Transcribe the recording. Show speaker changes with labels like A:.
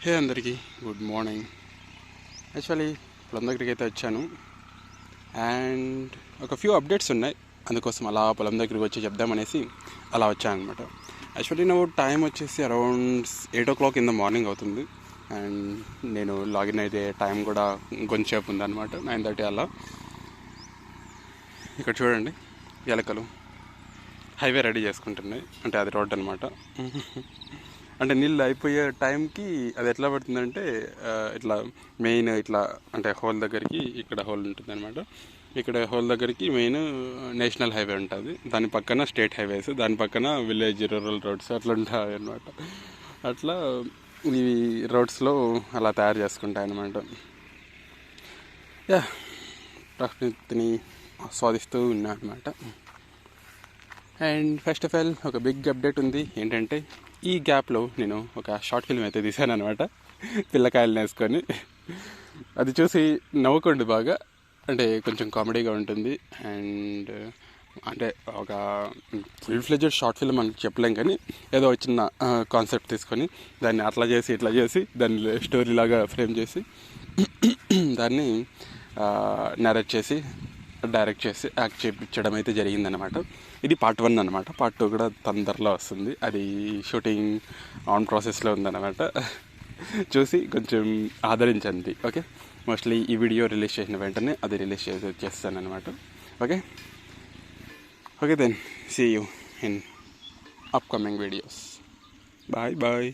A: హే అందరికీ good morning. Actually పొలం దగ్గరికి అయితే వచ్చాను అండ్ ఒక ఫ్యూ అప్డేట్స్ ఉన్నాయి. అందుకోసం అలా పొలం దగ్గరికి వచ్చి చెప్దామనేసి అలా వచ్చాను అనమాట. యాక్చువల్లీ నువ్వు టైం వచ్చేసి around 8 o'clock in the morning అవుతుంది అండ్ నేను లాగిన్ అయితే టైం కూడా కొంచెంసేపు ఉందన్నమాట, 9:30 అలా. ఇక్కడ చూడండి, ఎలకలు హైవే రెడీ చేసుకుంటున్నాయి. అంటే అది రోడ్ అనమాట. అంటే నీళ్ళు అయిపోయే టైంకి అది ఎట్లా పడుతుందంటే ఇట్లా మెయిన్ ఇట్లా అంటే హోల్ దగ్గరికి ఇక్కడ హోల్ ఉంటుంది అనమాట. ఇక్కడ హోల్ దగ్గరికి మెయిన్ నేషనల్ హైవే ఉంటుంది, దాని పక్కన స్టేట్ హైవేస్, దాని పక్కన విలేజ్ రూరల్ రోడ్స్ అట్లా ఉంటాయి అనమాట. అట్లా ఈ రోడ్స్లో అలా తయారు చేసుకుంటాయి అనమాట. యా, ప్రకృతిని ఆస్వాదిస్తూ ఉన్నా అనమాట. అండ్ ఫస్ట్ ఆఫ్ ఆల్ ఒక బిగ్ అప్డేట్ ఉంది. ఏంటంటే ఈ గ్యాప్లో నేను ఒక షార్ట్ ఫిల్మ్ అయితే తీశాను అనమాట, పిల్లకాయలను వేసుకొని. అది చూసి నవ్వుకోండి బాగా, అంటే కొంచెం కామెడీగా ఉంటుంది. అండ్ అంటే ఒక ఫుల్ ఫ్లెడ్జెడ్ షార్ట్ ఫిల్మ్ అని చెప్పలేం, కానీ ఏదో చిన్న కాన్సెప్ట్ తీసుకొని దాన్ని అట్లా చేసి ఇట్లా చేసి దాన్ని స్టోరీ లాగా ఫ్రేమ్ చేసి దాన్ని నరేట్ చేసి డైరెక్ట్ చేసి యాక్ట్ చేయించడం అయితే జరిగిందనమాట. ఇది పార్ట్ 1 అనమాట. పార్ట్ 2 కూడా తొందరలో వస్తుంది. అది షూటింగ్ ఆన్ ప్రాసెస్లో ఉందన్నమాట. చూసి కొంచెం ఆదరించండి, ఓకే. మోస్ట్లీ ఈ వీడియో రిలీజ్ చేసిన వెంటనే అది రిలీజ్ చేస్తాను అనమాట. Okay okay then see you in upcoming videos. Bye bye.